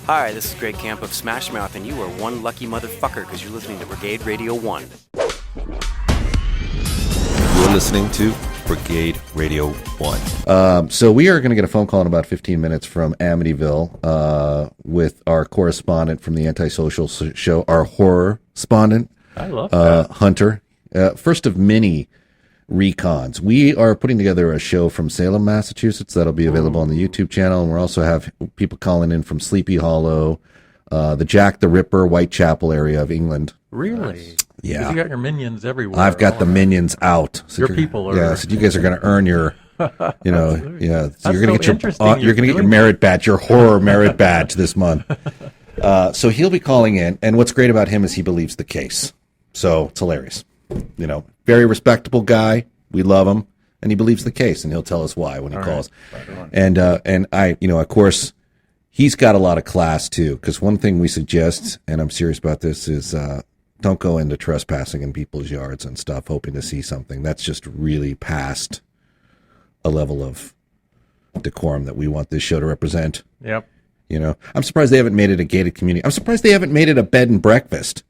Hi, this is Greg Camp of Smash Mouth, and you are one lucky motherfucker because you're listening to Brigade-Radio-One. You're listening to Brigade-Radio-One. So we are going to get a phone call in about 15 minutes from Amityville with our correspondent from the Antisocial Show, our horror respondent. I love that. Hunter. First of many recons. We are putting together a show from Salem, Massachusetts that'll be available on the YouTube channel, and we'll also have people calling in from Sleepy Hollow, the Jack the Ripper, Whitechapel area of England. Really? Yeah. You got your minions everywhere. I've got the minions out. So your people are. Yeah, so you guys are going to earn your, you know, yeah. So you're going to get you're get your merit badge, your horror merit badge this month. So he'll be calling in, and what's great about him is he believes the case. So it's hilarious. You know, very respectable guy. We love him, and he believes the case, and he'll tell us why when he calls. Right. And I, you know, of course, he's got a lot of class too. Because one thing we suggest, and I'm serious about this, is don't go into trespassing in people's yards and stuff, hoping to see something. That's just really past a level of decorum that we want this show to represent. Yep. You know, I'm surprised they haven't made it a gated community. I'm surprised they haven't made it a bed and breakfast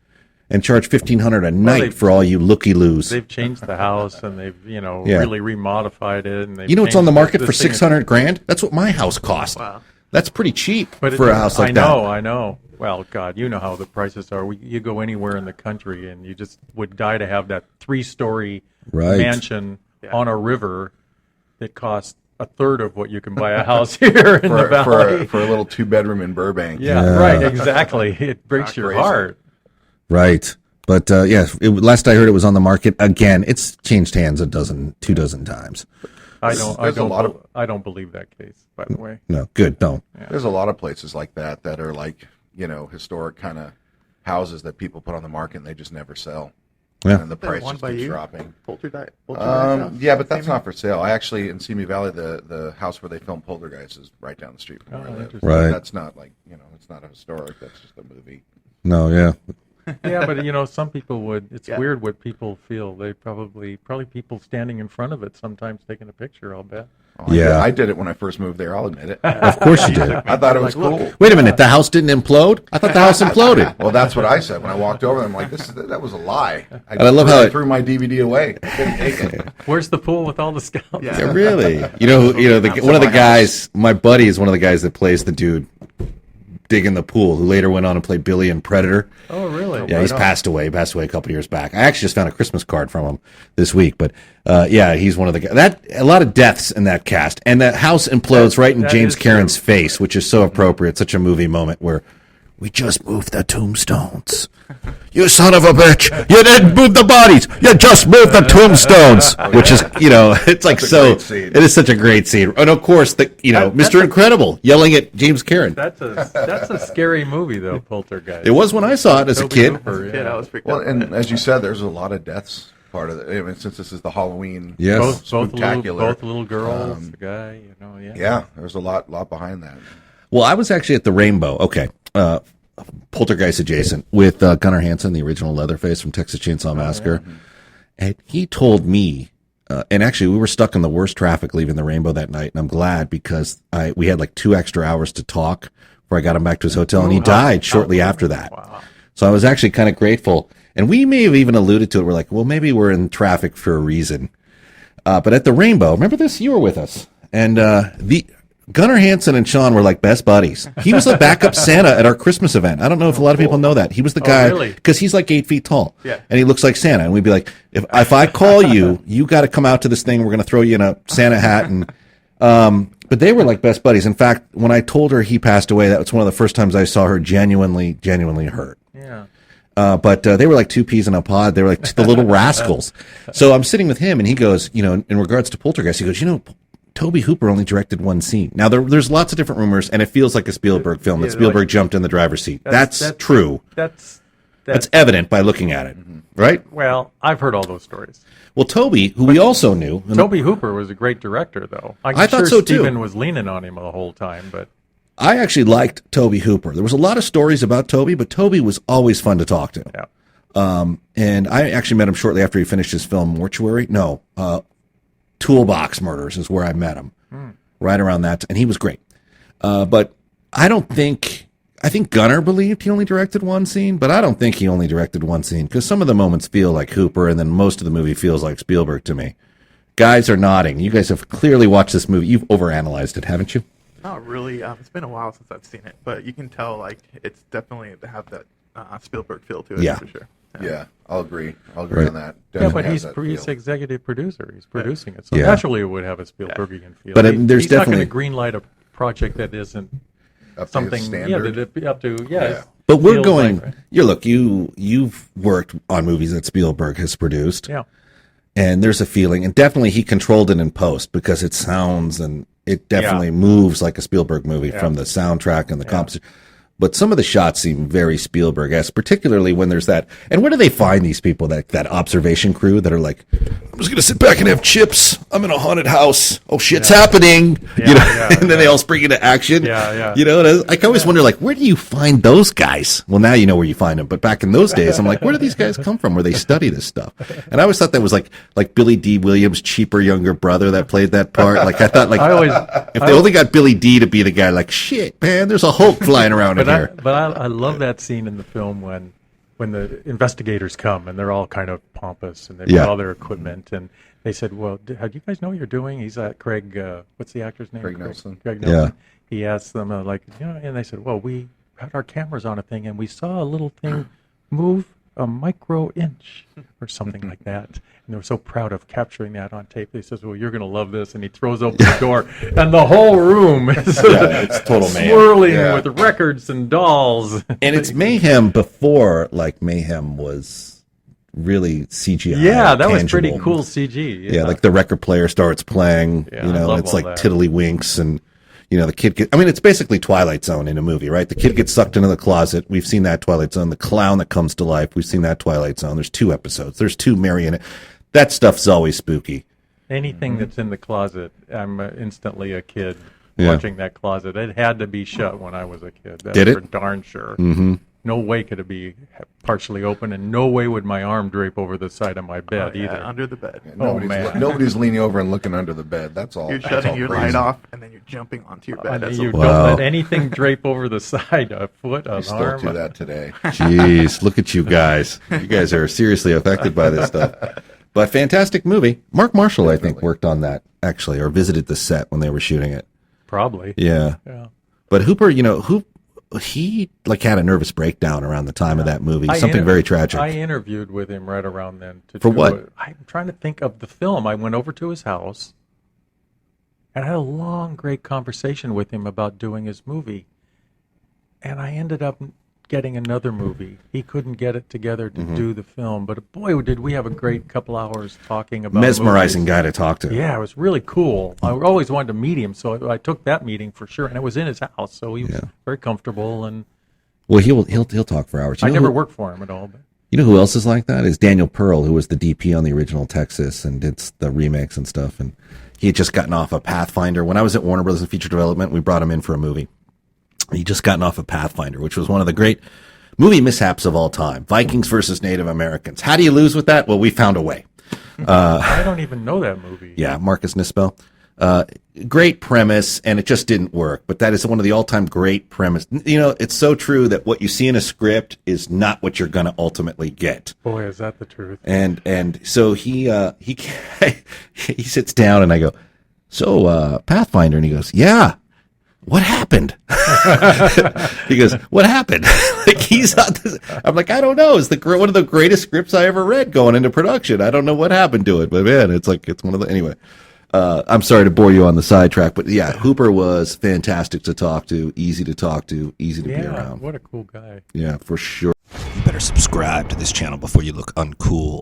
and charge $1,500 a night for all you looky-loos. They've changed the house, and they've, you know, really remodified it. And you know what's on the market for $600,000? That's what my house cost. Wow. That's pretty cheap for a house like that. I know. Well, God, you know how the prices are. You go anywhere in the country, and you just would die to have that 3-story mansion on a river that costs a third of what you can buy a house here in the valley. For a little 2-bedroom in Burbank. Yeah, right, exactly. It breaks your heart. Right. But, last I heard it was on the market again. It's changed hands 2 dozen times. I don't believe that case, by the way. No, good, don't. Yeah. There's a lot of places like that are like, you know, historic kind of houses that people put on the market and they just never sell. Yeah. And the price just keeps dropping. Poltergeist yeah, but that's not for sale. I actually, in Simi Valley, the house where they filmed Poltergeist is right down the street from where I live. Right. That's not like, you know, it's not a historic, that's just a movie. No, yeah. Yeah, but, you know, some people would. It's weird what people feel. They probably people standing in front of it sometimes taking a picture, I'll bet. Oh, I did it when I first moved there, I'll admit it. Of course you did. I thought it was cool. Wait a minute, the house didn't implode? I thought the house imploded. Well, that's what I said when I walked over. I'm like, that was a lie. I love how I threw my DVD away. I couldn't take it. Where's the pool with all the scouts? Yeah, really? You know, one of the guys, my buddy is one of the guys that plays the dude digging the pool, who later went on and played Billy in Predator. Oh, really? Yeah, he's passed away. He passed away a couple years back. I actually just found a Christmas card from him this week. But he's one of the guys. A lot of deaths in that cast, and that house implodes right in James Cameron's face, which is so appropriate. Such a movie moment where we just moved the tombstones. You son of a bitch! You didn't move the bodies. You just moved the tombstones. Which is, you know, it's like so. It is such a great scene, and of course, Mr. Incredible yelling at James Cameron. That's a scary movie, though. Poltergeist. It was when I saw it as a kid. I was freaked out. And as you said, there's a lot of deaths. Part of it. I mean, since this is the Halloween, both spectacular, little girls, the guy, you know, yeah. There's a lot behind that. Well, I was actually at the Rainbow. Okay. Poltergeist adjacent with Gunnar Hansen, the original Leatherface from Texas Chainsaw Massacre. Yeah. And he told me, and actually we were stuck in the worst traffic leaving the Rainbow that night, and I'm glad because we had like 2 extra hours to talk before I got him back to his hotel, and he died shortly after that. Wow. So I was actually kind of grateful. And we may have even alluded to it. We're like, well, maybe we're in traffic for a reason. But at the Rainbow, remember this? You were with us. And the Gunnar Hansen and Sean were like best buddies. He was the backup Santa at our Christmas event. I don't know if a lot of people know that. He was the guy because he's like 8 feet tall, and he looks like Santa. And we'd be like, if I call you, you got to come out to this thing. We're going to throw you in a Santa hat. And but they were like best buddies. In fact, when I told her he passed away, that was one of the first times I saw her genuinely hurt. Yeah. But they were like 2 peas in a pod. They were like the little rascals. So I'm sitting with him, and he goes, you know, in regards to Poltergeist, he goes, you know, Tobe Hooper only directed 1 scene. Now, there's lots of different rumors, and it feels like a Spielberg film that Spielberg jumped in the driver's seat. That's true. That's evident by looking at it, right? Well, I've heard all those stories. Well, Tobe, who we also knew. Tobe Hooper was a great director, though. I thought so, too. Steven was leaning on him the whole time, but I actually liked Tobe Hooper. There was a lot of stories about Tobe, but Tobe was always fun to talk to. Yeah. And I actually met him shortly after he finished his film Mortuary. Toolbox Murders is where I met him, right around that. And he was great. But I don't think I think Gunnar believed he only directed one scene, but I don't think he only directed one scene because some of the moments feel like Hooper, and then most of the movie feels like Spielberg to me. Guys are nodding. You guys have clearly watched this movie. You've overanalyzed it, haven't you? Not really. It's been a while since I've seen it, but you can tell like it's definitely to have that Spielberg feel to it for sure. Yeah, I'll agree. I'll agree on that. Yeah, Definitely but has that he's feel. executive producer. He's producing it, so Yeah. naturally it would have a Spielbergian feel. But there's he's not definitely- going to greenlight a project that isn't Up to something. his Yeah, standard. that'd be up to But we're feels going. like, right? You've worked on movies that Spielberg has produced, Yeah. and there's a feeling, and definitely he controlled it in post because it sounds and it definitely moves like a Spielberg movie from the soundtrack and the composition. But some of the shots seem very Spielberg-esque, particularly when there's that. And where do they find these people, that observation crew that are like, I'm just going to sit back and have chips. I'm in a haunted house. Oh, shit's happening. And then they all spring into action. Yeah. You know, and I always wonder, like, where do you find those guys? Well, now you know where you find them. But back in those days, I'm like, where do these guys come from where they study this stuff? And I always thought that was like Billy D. Williams' cheaper younger brother that played that part. Like, I thought, like, if they only got Billy D. to be the guy, like, shit, man, there's a Hulk flying around in here. But I love that scene in the film when the investigators come and they're all kind of pompous and they've got all their equipment and they said, "Well, do you guys know what you're doing?" He's Craig. What's the actor's name? Craig Nelson. Craig Nelson. He asked them and they said, "Well, we had our cameras on a thing and we saw a little thing move a micro inch or something like that." And they were so proud of capturing that on tape. He says, "Well, you're going to love this." And he throws open the door, and the whole room is it's total mayhem. swirling with records and dolls. And it's mayhem before, like, mayhem was really CGI. Yeah, that was tangible. pretty cool CG. Yeah, like the record player starts playing, Yeah, you I know, love it's all like that. tiddlywinks and, you know, the kid it's basically Twilight Zone in a movie, right? The kid gets sucked into the closet. We've seen that Twilight Zone. The clown that comes to life. We've seen that Twilight Zone. There's 2 episodes. There's 2 marionette. That stuff's always spooky. Anything that's in the closet, I'm instantly a kid Yeah. watching that closet. It had to be shut when I was a kid. That's Did it? for darn sure. Mm-hmm. No way could it be partially open, and no way would my arm drape over the side of my bed either. Under the bed. man. Nobody's leaning over and looking under the bed. That's all. You're That's shutting all your crazy. light off, and then you're jumping onto your bed. That's You the- don't let anything drape over the side, a foot, an We still arm. do that today. Jeez, look at you guys. You guys are seriously affected by this stuff. But fantastic movie. Mark Marshall, I think, worked on that, actually, or visited the set when they were shooting it. Probably. Yeah. But Hooper, you know, he like had a nervous breakdown around the time of that movie. Something very tragic. I interviewed with him right around then. For what? I'm trying to think of the film. I went over to his house and I had a long, great conversation with him about doing his movie. And I ended up getting another movie. He couldn't get it together to do the film. But boy, did we have a great couple hours talking about Mesmerizing movies. guy to talk to. Yeah, it was really cool. I always wanted to meet him, so I took that meeting for sure. And it was in his house, so he was very comfortable. And Well, he'll talk for hours. You I know never who- worked for him at all. But You know who else is like that? Is Daniel Pearl, who was the DP on the original Texas and did the remakes and stuff. And he had just gotten off of Pathfinder. When I was at Warner Brothers in feature development, we brought him in for a movie. He'd just gotten off of Pathfinder, which was one of the great movie mishaps of all time. Vikings versus Native Americans. How do you lose with that? Well, we found a way. I don't even know that movie. Yeah, Marcus Nispel. Great premise, and it just didn't work. But that is one of the all-time great premise. You know, it's so true that what you see in a script is not what you're going to ultimately get. Boy, is that the truth. And so he he sits down, and I go, "So Pathfinder," and he goes, "Yeah." What happened? He goes, "What happened?" Like he's on this. I'm like, I don't know. It's one of the greatest scripts I ever read going into production. I don't know what happened to it, but man, it's one of the anyway. I'm sorry to bore you on the sidetrack, but yeah, Hooper was fantastic to talk to, easy to talk to, easy to be around. What a cool guy. Yeah, for sure. You better subscribe to this channel before you look uncool.